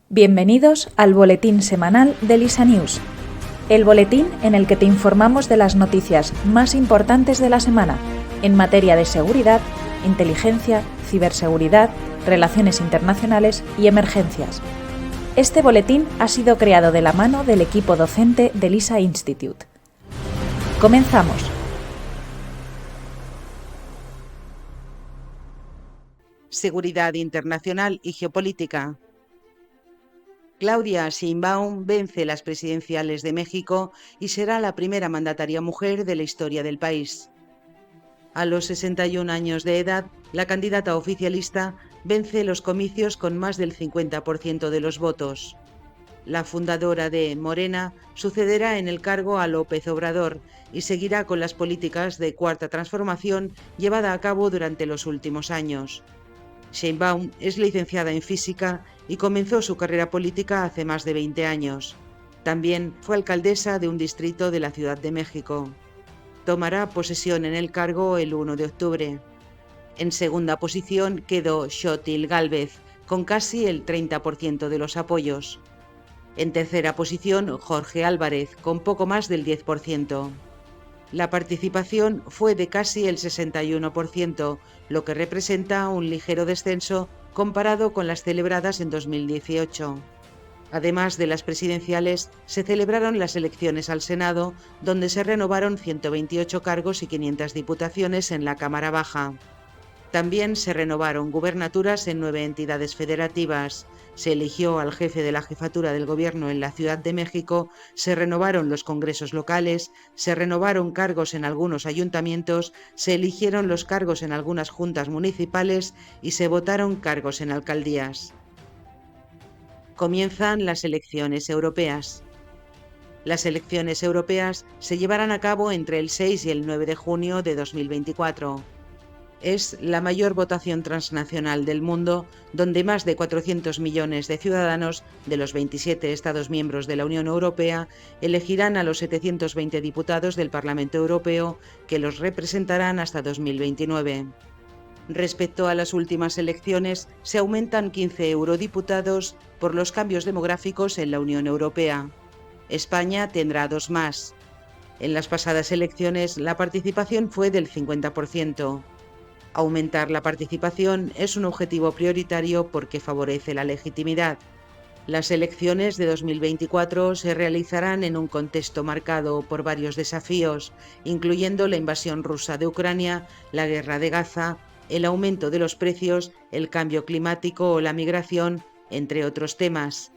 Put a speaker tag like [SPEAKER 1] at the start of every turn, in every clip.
[SPEAKER 1] Bienvenidos al boletín semanal de LISA News, el boletín en el que te informamos de las noticias más importantes de la semana en materia de seguridad, inteligencia, ciberseguridad, relaciones internacionales y emergencias. Este boletín ha sido creado de la mano del equipo docente del LISA Institute. Comenzamos.
[SPEAKER 2] Seguridad internacional y geopolítica. Claudia Sheinbaum vence las presidenciales de México y será la primera mandataria mujer de la historia del país. A los 61 años de edad, la candidata oficialista vence los comicios con más del 50% de los votos. La fundadora de Morena sucederá en el cargo a López Obrador y seguirá con las políticas de Cuarta Transformación llevada a cabo durante los últimos años. Sheinbaum es licenciada en Física y comenzó su carrera política hace más de 20 años. También fue alcaldesa de un distrito de la Ciudad de México. Tomará posesión en el cargo el 1 de octubre. En segunda posición quedó Xochitl Gálvez, con casi el 30% de los apoyos. En tercera posición, Jorge Álvarez, con poco más del 10%. La participación fue de casi el 61%, lo que representa un ligero descenso comparado con las celebradas en 2018. Además de las presidenciales, se celebraron las elecciones al Senado, donde se renovaron 128 cargos y 500 diputaciones en la Cámara Baja. También se renovaron gubernaturas en 9 entidades federativas, se eligió al jefe de la jefatura del gobierno en la Ciudad de México, se renovaron los congresos locales, se renovaron cargos en algunos ayuntamientos, se eligieron los cargos en algunas juntas municipales y se votaron cargos en alcaldías. Comienzan las elecciones europeas. Las elecciones europeas se llevarán a cabo entre el 6 y el 9 de junio de 2024. Es la mayor votación transnacional del mundo, donde más de 400 millones de ciudadanos de los 27 Estados miembros de la Unión Europea elegirán a los 720 diputados del Parlamento Europeo que los representarán hasta 2029. Respecto a las últimas elecciones, se aumentan 15 eurodiputados por los cambios demográficos en la Unión Europea. España tendrá 2 más. En las pasadas elecciones, la participación fue del 50%. Aumentar la participación es un objetivo prioritario porque favorece la legitimidad. Las elecciones de 2024 se realizarán en un contexto marcado por varios desafíos, incluyendo la invasión rusa de Ucrania, la guerra de Gaza, el aumento de los precios, el cambio climático o la migración, entre otros temas.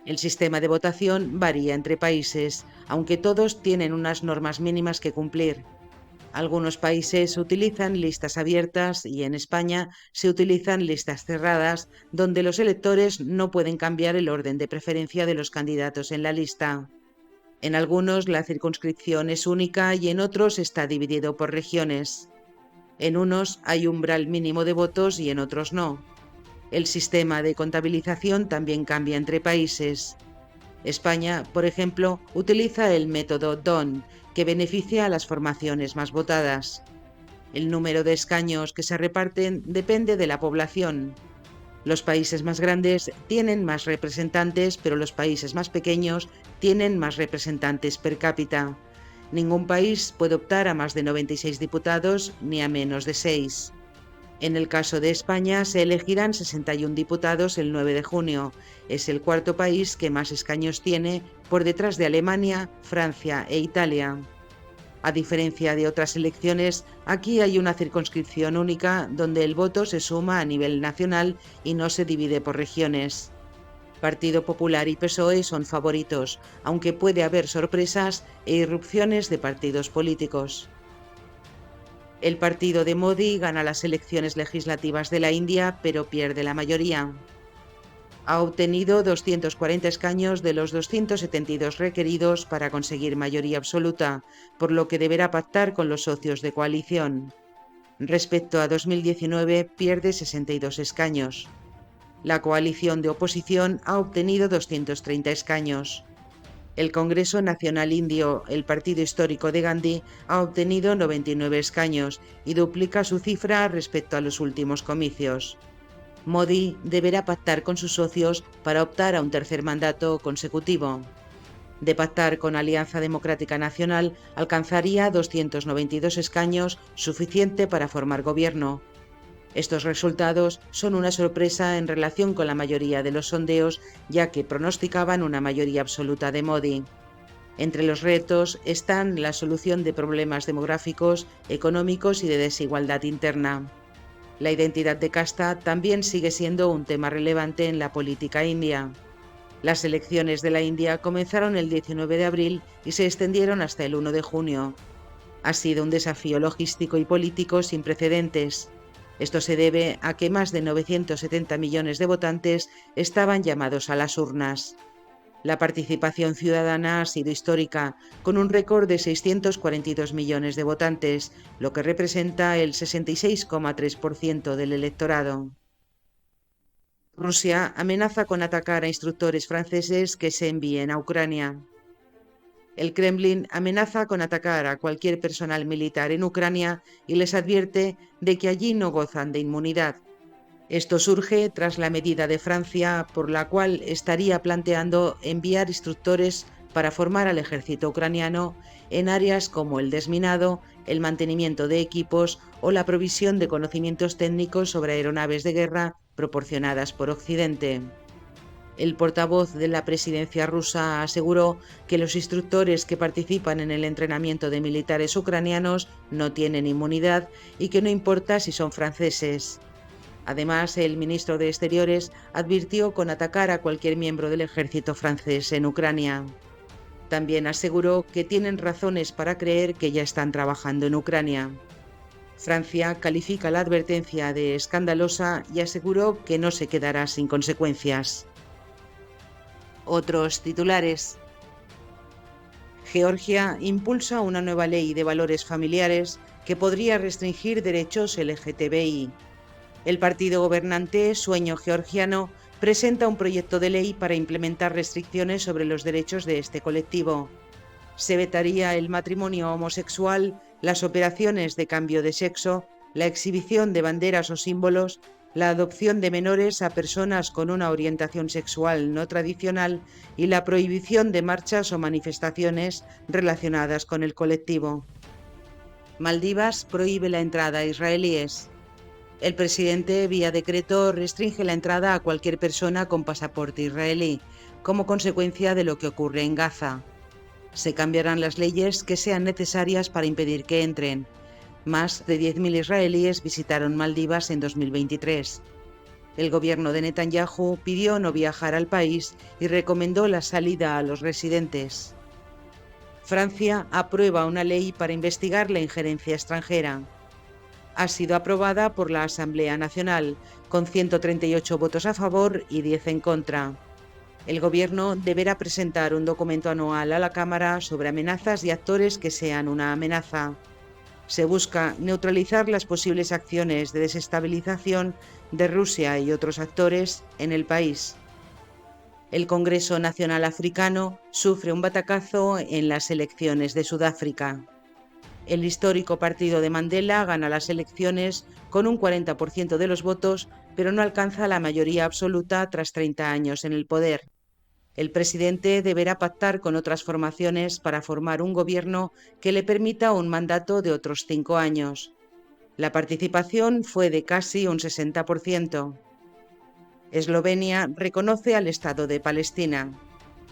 [SPEAKER 2] El sistema de votación varía entre países, aunque todos tienen unas normas mínimas que cumplir. Algunos países utilizan listas abiertas y en España se utilizan listas cerradas, donde los electores no pueden cambiar el orden de preferencia de los candidatos en la lista. En algunos la circunscripción es única y en otros está dividido por regiones. En unos hay umbral mínimo de votos y en otros no. El sistema de contabilización también cambia entre países. España, por ejemplo, utiliza el método DON, que beneficia a las formaciones más votadas. El número de escaños que se reparten depende de la población. Los países más grandes tienen más representantes, pero los países más pequeños tienen más representantes per cápita. Ningún país puede optar a más de 96 diputados ni a menos de 6. En el caso de España se elegirán 61 diputados el 9 de junio. Es el cuarto país que más escaños tiene, por detrás de Alemania, Francia e Italia. A diferencia de otras elecciones, aquí hay una circunscripción única donde el voto se suma a nivel nacional y no se divide por regiones. Partido Popular y PSOE son favoritos, aunque puede haber sorpresas e irrupciones de partidos políticos. El partido de Modi gana las elecciones legislativas de la India, pero pierde la mayoría. Ha obtenido 240 escaños de los 272 requeridos para conseguir mayoría absoluta, por lo que deberá pactar con los socios de coalición. Respecto a 2019, pierde 62 escaños. La coalición de oposición ha obtenido 230 escaños. El Congreso Nacional Indio, el partido histórico de Gandhi, ha obtenido 99 escaños y duplica su cifra respecto a los últimos comicios. Modi deberá pactar con sus socios para optar a un tercer mandato consecutivo. De pactar con Alianza Democrática Nacional, alcanzaría 292 escaños, suficiente para formar gobierno. Estos resultados son una sorpresa en relación con la mayoría de los sondeos, ya que pronosticaban una mayoría absoluta de Modi. Entre los retos están la solución de problemas demográficos, económicos y de desigualdad interna. La identidad de casta también sigue siendo un tema relevante en la política india. Las elecciones de la India comenzaron el 19 de abril y se extendieron hasta el 1 de junio. Ha sido un desafío logístico y político sin precedentes. Esto se debe a que más de 970 millones de votantes estaban llamados a las urnas. La participación ciudadana ha sido histórica, con un récord de 642 millones de votantes, lo que representa el 66,3% del electorado. Rusia amenaza con atacar a instructores franceses que se envíen a Ucrania. El Kremlin amenaza con atacar a cualquier personal militar en Ucrania y les advierte de que allí no gozan de inmunidad. Esto surge tras la medida de Francia por la cual estaría planteando enviar instructores para formar al ejército ucraniano en áreas como el desminado, el mantenimiento de equipos o la provisión de conocimientos técnicos sobre aeronaves de guerra proporcionadas por Occidente. El portavoz de la presidencia rusa aseguró que los instructores que participan en el entrenamiento de militares ucranianos no tienen inmunidad y que no importa si son franceses. Además, el ministro de Exteriores advirtió con atacar a cualquier miembro del ejército francés en Ucrania. También aseguró que tienen razones para creer que ya están trabajando en Ucrania. Francia califica la advertencia de escandalosa y aseguró que no se quedará sin consecuencias. Otros titulares. Georgia impulsa una nueva ley de valores familiares que podría restringir derechos LGTBI. El partido gobernante Sueño Georgiano presenta un proyecto de ley para implementar restricciones sobre los derechos de este colectivo. Se vetaría el matrimonio homosexual, las operaciones de cambio de sexo, la exhibición de banderas o símbolos, la adopción de menores a personas con una orientación sexual no tradicional y la prohibición de marchas o manifestaciones relacionadas con el colectivo. Maldivas prohíbe la entrada a israelíes. El presidente, vía decreto, restringe la entrada a cualquier persona con pasaporte israelí, como consecuencia de lo que ocurre en Gaza. Se cambiarán las leyes que sean necesarias para impedir que entren. Más de 10.000 israelíes visitaron Maldivas en 2023. El gobierno de Netanyahu pidió no viajar al país y recomendó la salida a los residentes. Francia aprueba una ley para investigar la injerencia extranjera. Ha sido aprobada por la Asamblea Nacional, con 138 votos a favor y 10 en contra. El Gobierno deberá presentar un documento anual a la Cámara sobre amenazas y actores que sean una amenaza. Se busca neutralizar las posibles acciones de desestabilización de Rusia y otros actores en el país. El Congreso Nacional Africano sufre un batacazo en las elecciones de Sudáfrica. El histórico partido de Mandela gana las elecciones con un 40% de los votos, pero no alcanza la mayoría absoluta tras 30 años en el poder. El presidente deberá pactar con otras formaciones para formar un gobierno que le permita un mandato de otros 5 años. La participación fue de casi un 60%. Eslovenia reconoce al Estado de Palestina.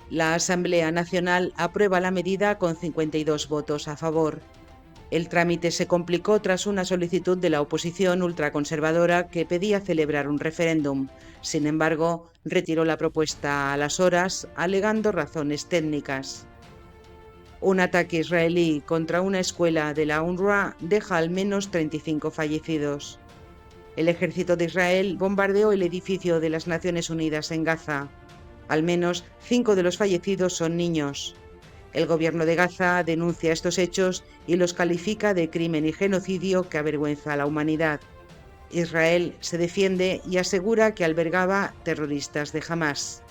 [SPEAKER 2] La Asamblea Nacional aprueba la medida con 52 votos a favor. El trámite se complicó tras una solicitud de la oposición ultraconservadora que pedía celebrar un referéndum. Sin embargo, retiró la propuesta a las horas, alegando razones técnicas. Un ataque israelí contra una escuela de la UNRWA deja al menos 35 fallecidos. El ejército de Israel bombardeó el edificio de las Naciones Unidas en Gaza. Al menos 5 de los fallecidos son niños. El gobierno de Gaza denuncia estos hechos y los califica de crimen y genocidio que avergüenza a la humanidad. Israel se defiende y asegura que albergaba terroristas de Hamás.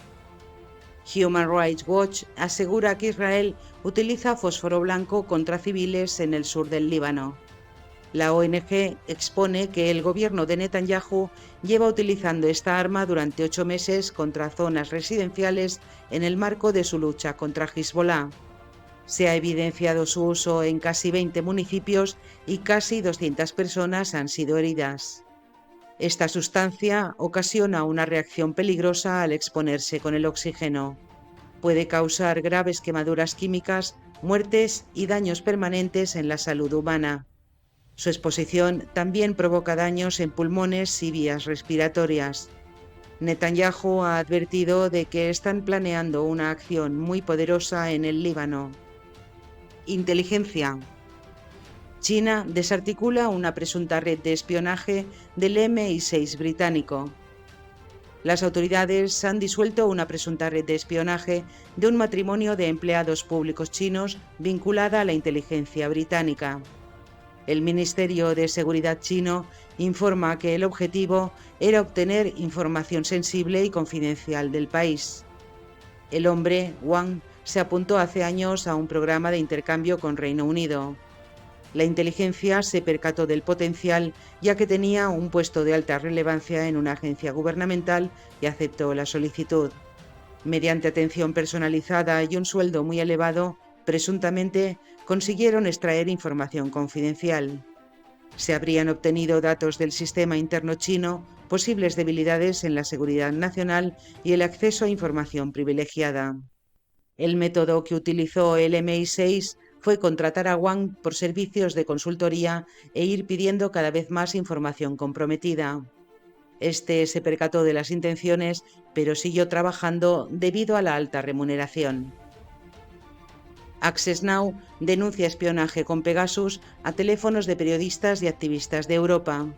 [SPEAKER 2] Human Rights Watch asegura que Israel utiliza fósforo blanco contra civiles en el sur del Líbano. La ONG expone que el gobierno de Netanyahu lleva utilizando esta arma durante 8 meses contra zonas residenciales en el marco de su lucha contra Hezbollah. Se ha evidenciado su uso en casi 20 municipios y casi 200 personas han sido heridas. Esta sustancia ocasiona una reacción peligrosa al exponerse con el oxígeno. Puede causar graves quemaduras químicas, muertes y daños permanentes en la salud humana. Su exposición también provoca daños en pulmones y vías respiratorias. Netanyahu ha advertido de que están planeando una acción muy poderosa en el Líbano. Inteligencia. China desarticula una presunta red de espionaje del MI6 británico. Las autoridades han disuelto una presunta red de espionaje de un matrimonio de empleados públicos chinos vinculada a la inteligencia británica. El Ministerio de Seguridad chino informa que el objetivo era obtener información sensible y confidencial del país. El hombre, Wang, se apuntó hace años a un programa de intercambio con Reino Unido. La inteligencia se percató del potencial, ya que tenía un puesto de alta relevancia en una agencia gubernamental y aceptó la solicitud. Mediante atención personalizada y un sueldo muy elevado, presuntamente consiguieron extraer información confidencial. Se habrían obtenido datos del sistema interno chino, posibles debilidades en la seguridad nacional y el acceso a información privilegiada. El método que utilizó el MI6 fue contratar a Wang por servicios de consultoría e ir pidiendo cada vez más información comprometida. Este se percató de las intenciones, pero siguió trabajando debido a la alta remuneración. Access Now denuncia espionaje con Pegasus a teléfonos de periodistas y activistas de Europa.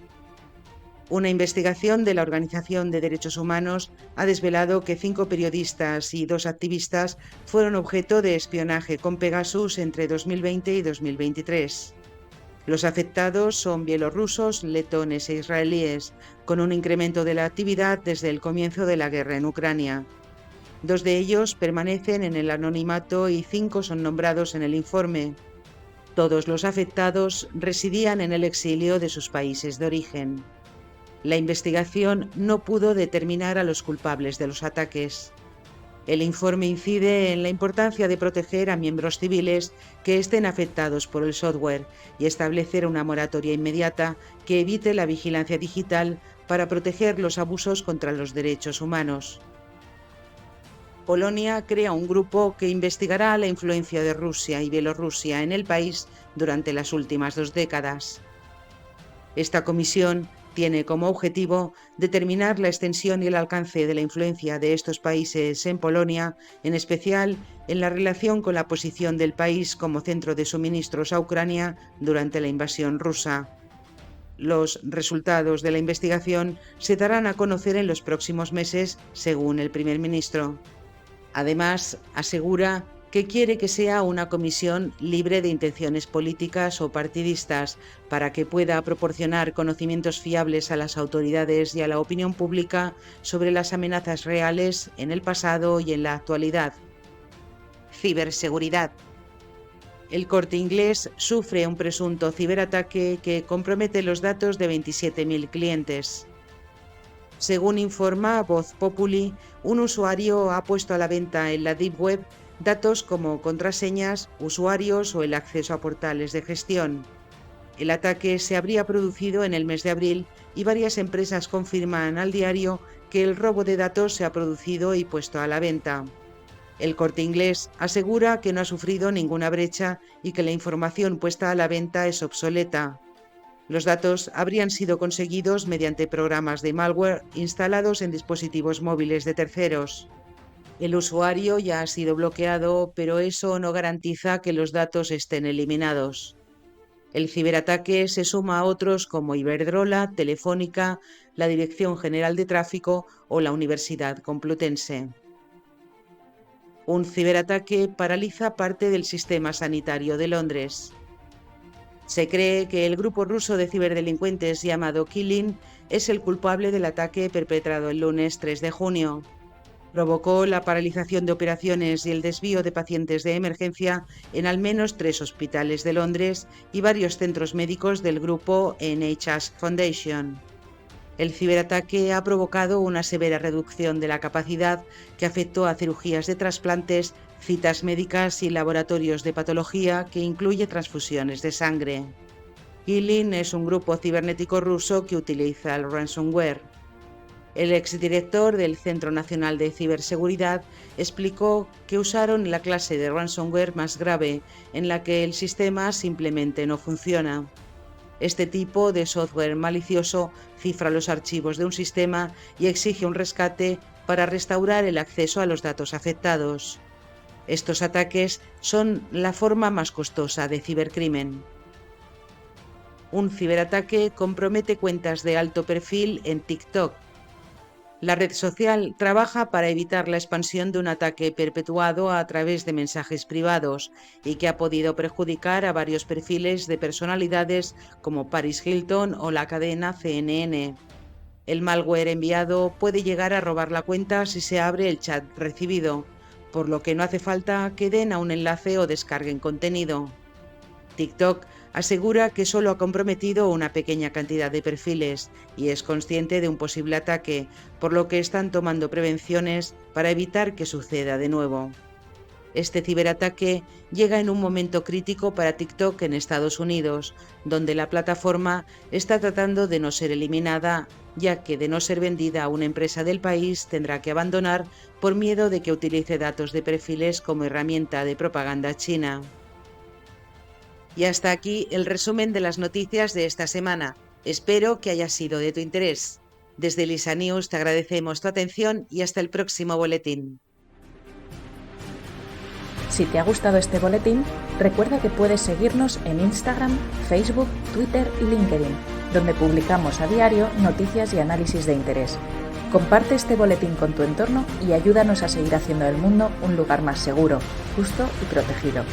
[SPEAKER 2] Una investigación de la Organización de Derechos Humanos ha desvelado que 5 periodistas y 2 activistas fueron objeto de espionaje con Pegasus entre 2020 y 2023. Los afectados son bielorrusos, letones e israelíes, con un incremento de la actividad desde el comienzo de la guerra en Ucrania. 2 de ellos permanecen en el anonimato y 5 son nombrados en el informe. Todos los afectados residían en el exilio de sus países de origen. La investigación no pudo determinar a los culpables de los ataques. El informe incide en la importancia de proteger a miembros civiles que estén afectados por el software y establecer una moratoria inmediata que evite la vigilancia digital para proteger los abusos contra los derechos humanos. Polonia crea un grupo que investigará la influencia de Rusia y Bielorrusia en el país durante las últimas 2 décadas. Esta comisión tiene como objetivo determinar la extensión y el alcance de la influencia de estos países en Polonia, en especial en la relación con la posición del país como centro de suministros a Ucrania durante la invasión rusa. Los resultados de la investigación se darán a conocer en los próximos meses, según el primer ministro. Además, asegura que quiere que sea una comisión libre de intenciones políticas o partidistas para que pueda proporcionar conocimientos fiables a las autoridades y a la opinión pública sobre las amenazas reales en el pasado y en la actualidad. Ciberseguridad. El Corte Inglés sufre un presunto ciberataque que compromete los datos de 27.000 clientes. Según informa Voz Populi, un usuario ha puesto a la venta en la Deep Web datos como contraseñas, usuarios o el acceso a portales de gestión. El ataque se habría producido en el mes de abril y varias empresas confirman al diario que el robo de datos se ha producido y puesto a la venta. El Corte Inglés asegura que no ha sufrido ninguna brecha y que la información puesta a la venta es obsoleta. Los datos habrían sido conseguidos mediante programas de malware instalados en dispositivos móviles de terceros. El usuario ya ha sido bloqueado, pero eso no garantiza que los datos estén eliminados. El ciberataque se suma a otros como Iberdrola, Telefónica, la Dirección General de Tráfico o la Universidad Complutense. Un ciberataque paraliza parte del sistema sanitario de Londres. Se cree que el grupo ruso de ciberdelincuentes llamado Killing es el culpable del ataque perpetrado el lunes 3 de junio. provocó la paralización de operaciones y el desvío de pacientes de emergencia en al menos 3 hospitales de Londres y varios centros médicos del grupo NHS Foundation. El ciberataque ha provocado una severa reducción de la capacidad que afectó a cirugías de trasplantes, citas médicas y laboratorios de patología que incluye transfusiones de sangre. Healing es un grupo cibernético ruso que utiliza el ransomware. El exdirector del Centro Nacional de Ciberseguridad explicó que usaron la clase de ransomware más grave, en la que el sistema simplemente no funciona. Este tipo de software malicioso cifra los archivos de un sistema y exige un rescate para restaurar el acceso a los datos afectados. Estos ataques son la forma más costosa de cibercrimen. Un ciberataque compromete cuentas de alto perfil en TikTok. La red social trabaja para evitar la expansión de un ataque perpetuado a través de mensajes privados y que ha podido perjudicar a varios perfiles de personalidades como Paris Hilton o la cadena CNN. El malware enviado puede llegar a robar la cuenta si se abre el chat recibido, por lo que no hace falta que den a un enlace o descarguen contenido. TikTok asegura que solo ha comprometido una pequeña cantidad de perfiles y es consciente de un posible ataque, por lo que están tomando prevenciones para evitar que suceda de nuevo. Este ciberataque llega en un momento crítico para TikTok en Estados Unidos, donde la plataforma está tratando de no ser eliminada, ya que de no ser vendida a una empresa del país tendrá que abandonar por miedo de que utilice datos de perfiles como herramienta de propaganda china. Y hasta aquí el resumen de las noticias de esta semana. Espero que haya sido de tu interés. Desde Lisa News te agradecemos tu atención y hasta el próximo boletín.
[SPEAKER 1] Si te ha gustado este boletín, recuerda que puedes seguirnos en Instagram, Facebook, Twitter y LinkedIn, donde publicamos a diario noticias y análisis de interés. Comparte este boletín con tu entorno y ayúdanos a seguir haciendo del mundo un lugar más seguro, justo y protegido.